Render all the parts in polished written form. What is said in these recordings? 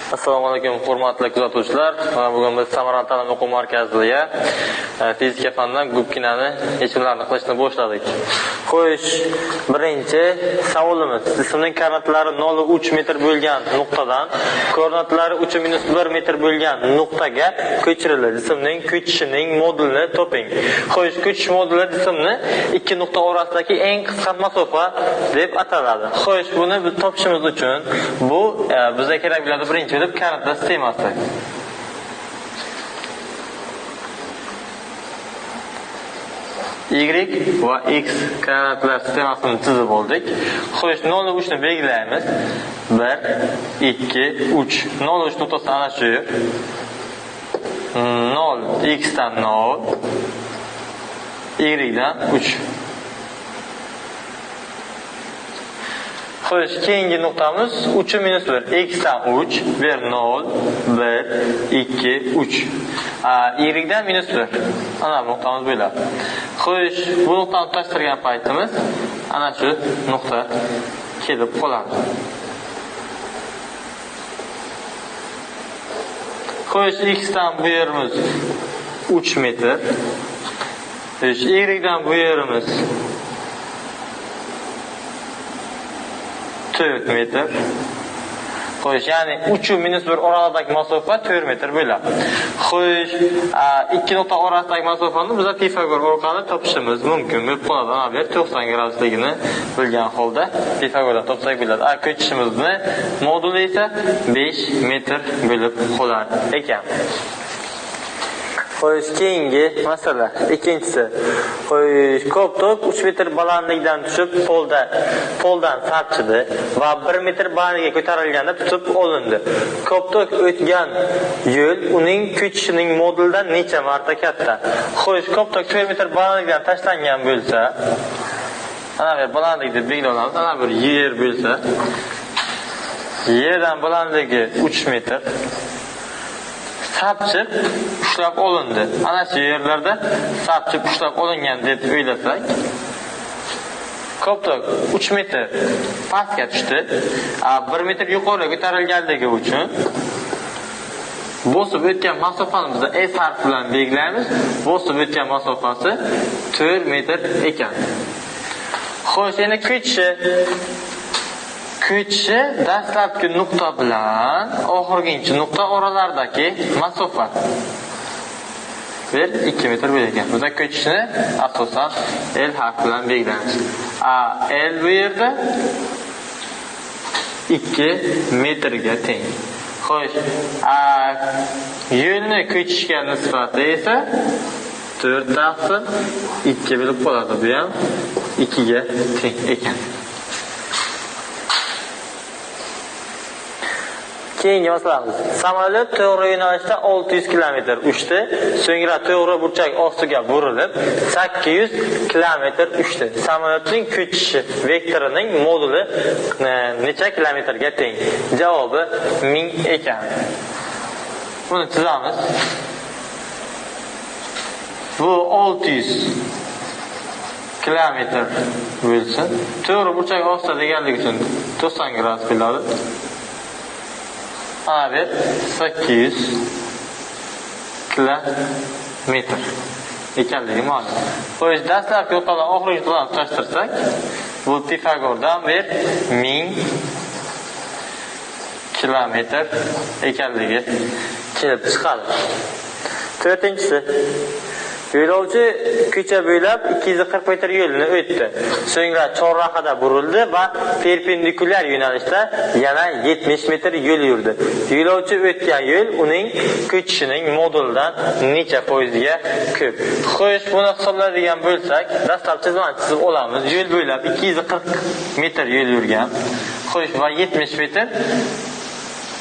Assalomu alaykum, hurmatli kuzatuvchilar. Bugun biz Samarqand ta'lim o'quv markaziga fizika fanidan ko'pginani yechimlarini qilishni boshladik. Xo'sh, birinchi savolimiz: jismning koordinatlari 0,3 metr bo'lgan nuqtadan koordinatlari 3-1 metr bo'lgan nuqtaga ko'chirildi. Jismning ko'chishining modulini toping. Xo'sh, ko'chish moduli jismni ikki nuqta orasidagi eng qisqa masofa deb ataladi. Xo'sh, buni biz topishimiz uchun bu bizga kerak bo'ladi birinchi koordinatlar sistemasi. Y va X koordinatlar sistemasini chizib oldik. Xo'sh, 0,3 ni belgilaymiz. 1, 2, 3. 0,3 nuqtasi ana shu. 0, X dan 0, Y dan 3. Xo'sh, keyingi nuqtamiz 3-1, X dan 3, 1, 0, 1, 2, 3. Y dan -1. Ana bu nuqtamiz bo'ladi. Xo'sh, bu nuqtani tutashtirgan paytimiz ana shu nuqta kelib qoladi. Xo'sh, X dan bu yerimiz 3 metr. Xo'sh, Y dan bu yerimiz 4 metr. Xo'sh, ya'ni 3-1 orasidagi masofa 4 metr bo'ladi. Xo'sh, ikki nuqta orasidagi masofani biz Pifagor orqali topishimiz mumkin. Bu qoladi. Ana bu 90 gradusligini bilgan holda Pifagordan topsak bo'ladi. Ko'chishimizni moduli esa 5 metr bo'lib qolar ekan. Xo'sh, keyingi masala ikkinchisi. Xo'sh, ko'p tok 3 metr balandlikdan tushib poldan sapchidi va 1 metr balandlikka ko'tarilganda tutib olindi. Ko'p tok o'tgan yo'l uning ko'chishining modulidan necha marta katta? Xo'sh, ko'p tok 4 metr balandlikdan tashlangan bo'lsa, ana bir balandlik deb belgilaymiz. Ana bir yer bo'lsa, yerdan balandligi 3 metr sapchib ushlab olindi. Ana shu yerlarda sapchib ushlab olingan deb o'ylasak, ko'ptok 3 metr pastga tushdi. 1 metr yuqori ko'tarilganligi uchun bosib o'tgan masofani biz S harfi bilan belgilaymiz. Bosib o'tgan masofasi 4 metr ekan. Xo'sh, endi ko'chishi dastlabki nuqta bilan oxirgi nuqta oralaridagi masofa 1-2 metr bo'lar ekan. Biz ko'chishni asosan L harfi bilan belgilaymiz. L bu yerda 2 metrga teng. Xo'sh, yo'lni ko'chishga nisbati esa 4/2 bo'lib qoladi. Bu ham 2 ga teng ekan. Keyingi masalamiz. Samolyot to'g'ri yo'nalishda 600 km uchdi, so'ngra to'g'ri burchak ostiga burilib 800 km uchdi. Samolyotning ko'chishi vektorining moduli necha kilometrga teng? Javobi 1000 ekan. Buni chizamiz. Bu 600 km bo'lsa, to'g'ri burchak ostida deganligi uchun 90 gradus bo'ladi. Ana bir 800 kilometr ekanligi ma'lum. Xo'sh, dastlabki nuqtadan oxirgi nuqtadan tutashtirsak, bu Pifagordan bir 1000 kilometr ekanligi kelib chiqadi. To'rtinchisi, yo'lovchi ko'cha bo'ylab 240 metr yo'lni o'tdi. So'ngra chorrahada burildi va perpendikulyar yo'nalishda yana 70 metr yo'l yurdi. Yo'lovchi o'tgan yo'l uning ko'chishining modulidan necha foizga ko'p? Xo'sh, buni hisoblaydigan bo'lsak, dastlab chizib olamiz. Yo'l bo'ylab 240 metr yo'l yurgan. Xo'sh, va 70 metr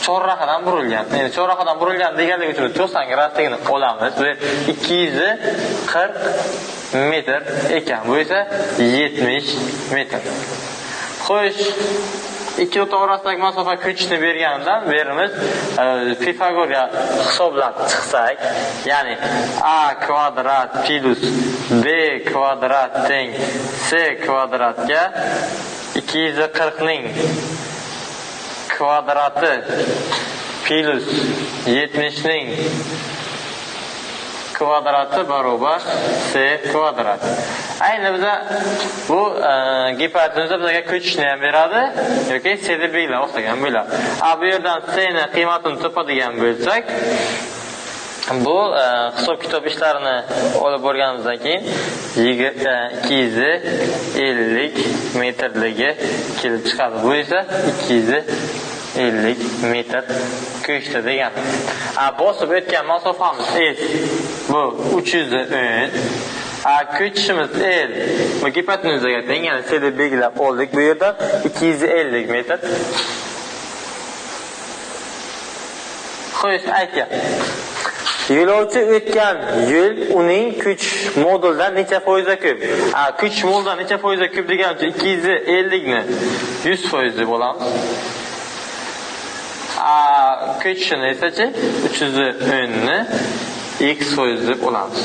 chorrahadan burilgan. Endi chorrahadan burilgan deganligi uchun 90 gradusligini olamiz. Bu 240 metr ekan. Bu esa 70 metr. Xo'sh, ikki nuqta orasidagi masofa ko'chishni berganidan berimiz Pifagorga hisoblab chiqsak, ya'ni a kvadrat plus b kvadrat teng c kvadratga 240 ning kvadrati plus 70 ning kvadrati barobar c kvadrat. Ayni biza bu gipotenuza bizga ko'chishni ham beradi yoki c deb belgilab olsak bo'ladi. Bu yerdan c ni qiymatini topadigan bo'lsak, bu hisob kitob ishlarini olib borganimizdan keyin 250 metrligi kelib chiqadi. Bu esa 250 metr ko'chdi degan. Bosib o'tgan masofamiz S bu 310. Ko'chishimiz L bu gipotenuzaga teng, ya'ni C deb belgilab oldik. Bu yerdan 250 metr. Xo'sh, aytgan. Yo'lovchi o'tgan yo'l uning kuch moduldan necha foizga ko'p? Kuch moduldan necha foizga ko'p degan uchun 250 ni 100% deb olamiz. Ko'chishini esa-chi 310 ni x foiz deb olamiz.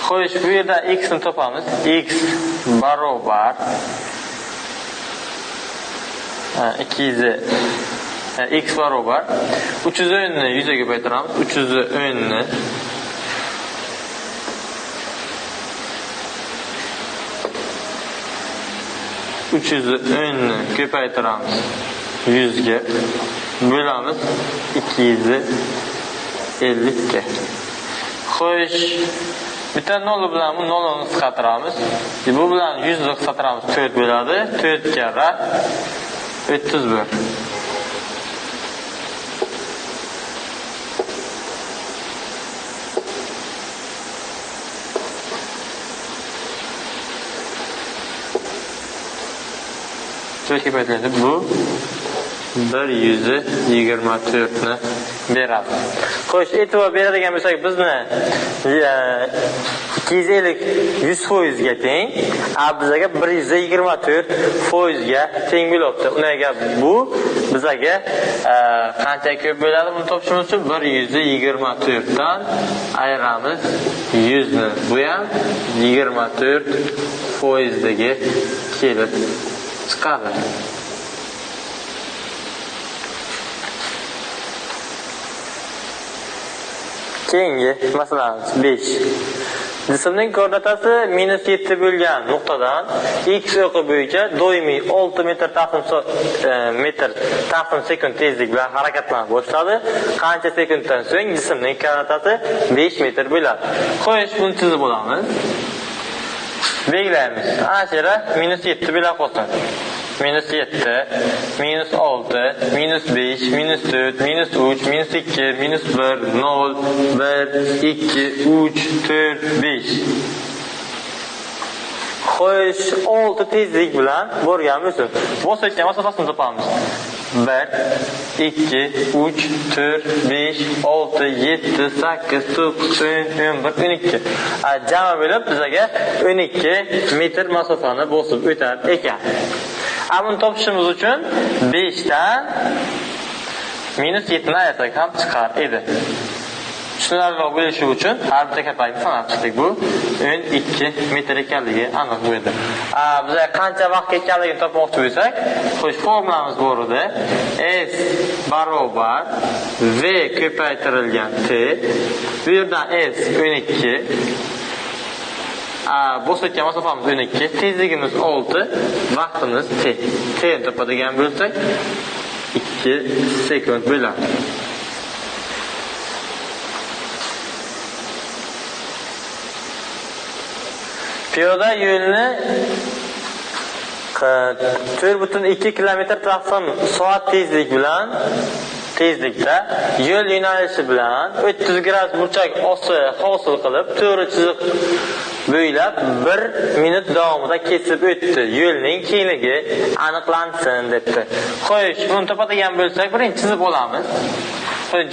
Xo'sh, bu yerda x ni topamiz. X barobar 200 x barobar 310 ni 100 ga ko'paytiramiz. 310 ni 310 ni ko'paytiramiz 100 ga bo'lamiz 250 ga. Xo'sh, bitta 0 bilan bu 0 ni qisqartiramiz. Bu bilan 100 ni qisqartiramiz, 4 bo'ladi. 4 karra 31. Şöyle belirledim. Bu 124 ni beradi. Xo'sh, e'tibor beradigan bo'lsak, bizni 250 100% ga teng, bizga 124% ga teng bo'lyapti. Unaga bu bizga qancha ko'p bo'ladi? Buni topishimiz uchun 124 dan ayiramiz 100 ni. Bu ham 24% dagi kelib chiqadi. Keyingi masalamiz 5. Jismning koordinatasi -7 bo'lgan nuqtadan x o'qi bo'yicha doimiy 6 metr taqsim sekund tezlik bilan harakatlanib boshladi. Qancha sekunddan so'ng jismning koordinatasi 5 metr bo'ladi. Xo'sh, buni chizib olamiz. Belgilaymiz. Ana shu yerda -7 bilan qolsin. -7, -6, -5, -4, -3, -2, -1, 0, 1, 2, 3, 4, 5. Xo'sh, 6 tezlik bilan borgan bo'lsin. Bosayotgan masofasini topamiz. 1, 2, 3, 4, 5, 6, 7, 8, 9, 10, 11, 12. Jami bo'lib bizga 12 metr masofani bosib o'tar ekan. Buni topishimiz uchun 5 dan -7 ni ayirsak ham chiqar edi. Tushunarliroq bo'lishi uchun har bir takatlarni sanab chiqdik. Bu 12 metr ekanligi aniq bo'ldi. Bizga qancha vaqt ketganligini topmoqchi bo'lsak, xo'sh, formulamiz bor edi. S barobar V ko'paytirilgan T. Bu yerdan S 12. Bosayotgan masofamiz 12, tezligimiz 6, vaqtimiz T. T ni topadigan bo'lsak 2 sekund bo'ladi. Piyoda yo'lni 4,2 kilometr taqsim soat tezlikda yo'l yo'nalishi bilan 30 gradus burchak osi hosil qilib, to'g'ri chiziq bo'ylab 1 minut davomida kesib o'tdi. Yo'lning kengligi aniqlansin debdi. Xo'sh, buni topadigan bo'lsak, birinchi chizib olamiz.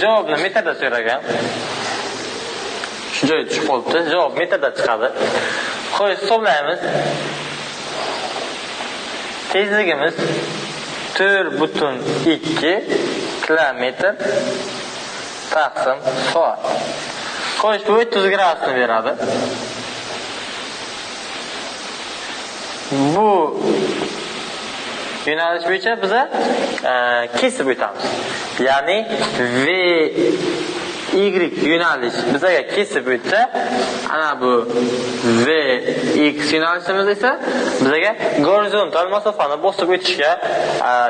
Javobni metrda so'ragan. Shu joyga tushib qolibdi. Javob metrda chiqadi. Xo'sh, hisoblaymiz. Tezligimiz 4,2 kilometr taqsim soat. Xo'sh, bu 30 gradusni beradi. Bu yo'nalish bo'yicha biz kesib o'tamiz. Ya'ni V Y yo'nalish bizaga kesib o'tsa, ana bu V X yo'nalishimiz esa bizaga gorizontal masofani bosib o'tishga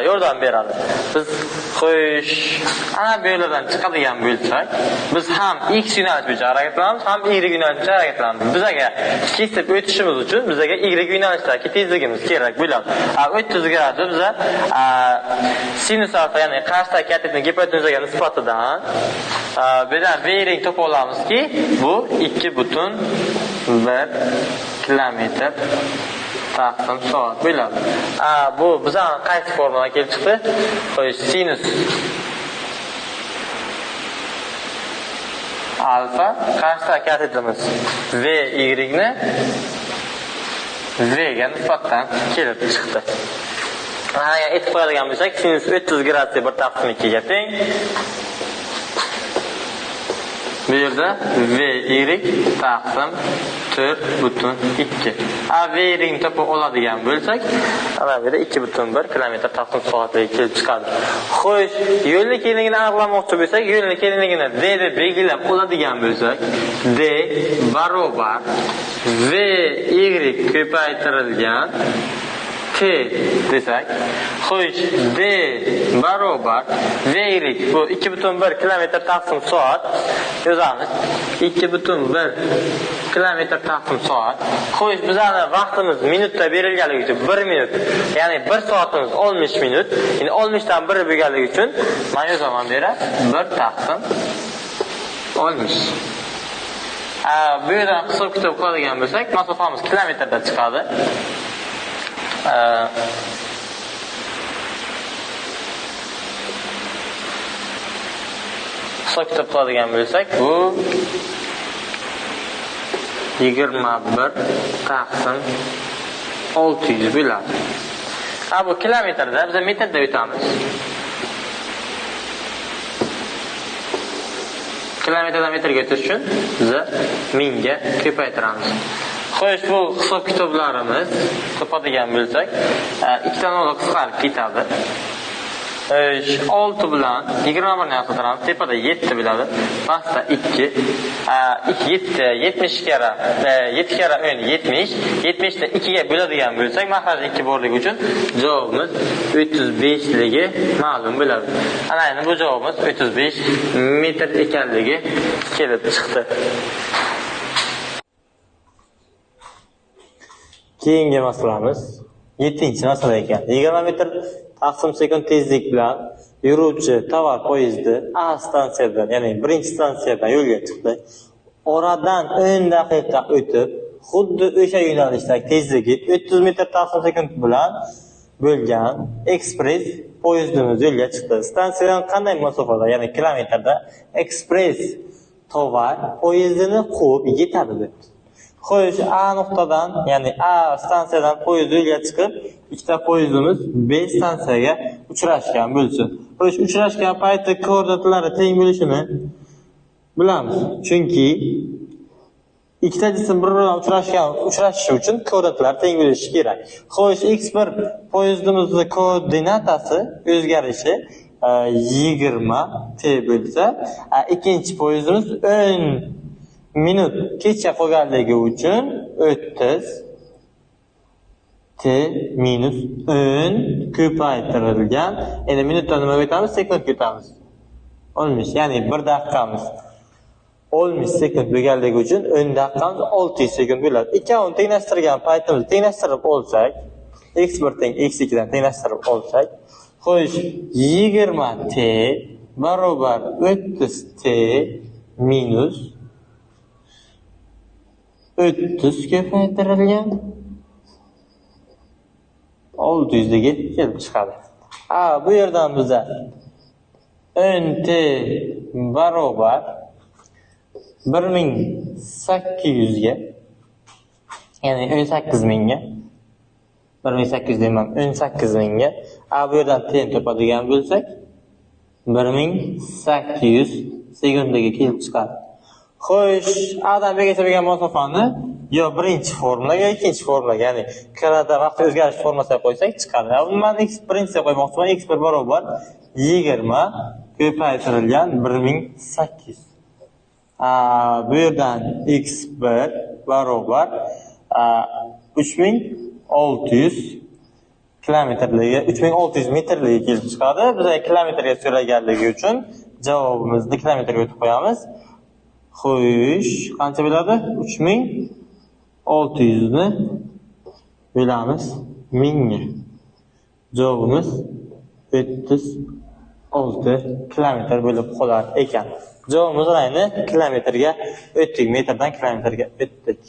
yordam beradi. Biz xo'sh, ana bu yerdan chiqadigan bo'lsak, biz ham X yo'nalish bo'yicha harakatlanamiz, ham Y yo'nalish bo'yicha harakatlanamiz. Bizaga kesib o'tishimiz uchun bizaga Y yo'nalishdagi tezligimiz kerak bo'ladi. 30 gradus biza sinus alfa, ya'ni qarshi katetning gipotenuzaga nisbatidan bilan V ring topa olamizki, bu 2,1 kilometr taqsim soat bo'ladi. Bu bizning qaysi formuladan kelib chiqdi? Xo'sh, sinus alfa qarshi katetimiz V Y ni V ga nisbatan kelib chiqdi. Agar aytib qo'yadigan bo'lsak, sinus 30 gradusga 1 taqsim 2 ga teng. Bu yerda V Y taqsim 4,2. V ring topa oladigan bo'lsak, ana bu yerda 2,1 kilometr taqsim soatga kelib chiqadi. Xo'sh, yo'lning kengligini aniqlamoqchi bo'lsak, yo'lning kengligini D deb belgilab oladigan bo'lsak, D barobar V Y ko'paytirilgan T desak, xo'sh, D barobar V Y bu 2,1 kilometr taqsim soat yozamiz. 2,1 kilometr taqsim soat. Xo'sh, bizning vaqtimiz minutda berilganligi uchun 1 minut, ya'ni 1 soatimiz 60 minut. Ya'ni 60 dan 1 bo'lganligi uchun men yozaman bera 1 taqsim 60. Bu yerdan hisob kitob qiladigan bo'lsak, masofamiz kilometrda chiqadi. Hisob kitob qiladigan bo'lsak, bu 21 taqsim 600 bo'ladi. Bu kilometrda, biz metrda o'tamiz. Kilometrdan metrga o'tish uchun biz mingga ko'paytiramiz. Xo'sh, bu hisob kitoblarimiz topadigan bo'lsak, ikkita nol qisqarib ketadi. 6 bilan 21 ni hisoblaymiz. Tepada 7 bo'ladi. Pastda 2. 7 70 kara 7 kara 10 70. 70 ni 2 ga bo'ladigan bo'lsak, mahraj 2 borligi uchun javobimiz 35 ligi ma'lum bo'ladi. Ana endi bu javobimiz 35 metr ekanligi kelib chiqdi. Keyingi masalamiz 7-masala ekan. 20 metr taqsim sekund tezlik bilan yuruvchi tovar poyezdi A stansiyadan, ya'ni birinchi stansiyadan yo'lga chiqdi. Oradan 10 daqiqa o'tib, xuddi o'sha yo'nalishdagi tezligi 30 metr taqsim sekund bilan bo'lgan ekspress poyezdimiz yo'lga chiqdi. Stansiyadan qanday masofada, ya'ni kilometrda ekspress tovar poyezdini quvib yetadi debdi. Xo'sh, A nuqtadan, ya'ni A stansiyadan poyezd yo'lga chiqib, ikkita poyezdimiz B stansiyaga uchrashgan bo'lsin. Xo'sh, uchrashgan payti koordinatlari teng bo'lishini bilamiz. Chunki ikkita jism bir-biriga uchrashishi uchun koordinatlar teng bo'lishi kerak. Xo'sh, X1 poyezdimizning koordinatasi o'zgarishi 20 T bo'lsa, ikkinchi poyezdimiz 10 minut kecha qolganligi uchun 30 T minus 10 ko'paytirilgan. Endi minutdan nima o'tamiz? Sekundga o'tamiz. 60, ya'ni 1 daqiqamiz 60 sekund bo'lganligi uchun 10 daqiqamiz 600 sekund bo'ladi. Ikkovini tenglashtirgan paytimizni tenglashtirib olsak, x1 teng x2 dan tenglashtirib olsak, xo'sh, 20 T barobar 30 T minus 30 ko'paytirilgan 600 ga kelib chiqadi. Bu yerdan biza 10 T barobar 1800 ga, ya'ni 18.000 ga, 1800 deyman, 18.000 ga, bu yerdan T topadigan bo'lsak 1800 sekundaga kelib chiqadi. Xo'sh, A'dan B'ga bo'lgan masofani yo birinchi formulaga, ikkinchi formulaga, ya'ni kirada vaqt o'zgarish formulasiga qo'ysak chiqadi. Men birinchisiga qo'ymoqchiman. X1 barobar 20 ko'paytirilgan 1800. Bu yerdan x1 barobar 3600 kilometrligi 3600 metrligi kelib chiqadi. Biz kilometrga so'raganligi uchun javobimizni kilometrga o'tib qo'yamiz. Xo'sh, qancha bo'ladi? 3600 ni bo'lamiz 1000 ga. Javobimiz 36 kilometr bo'lib qolar ekan. Javobimiz ayni kilometrga o'tdik, metrdan kilometrga o'tdik.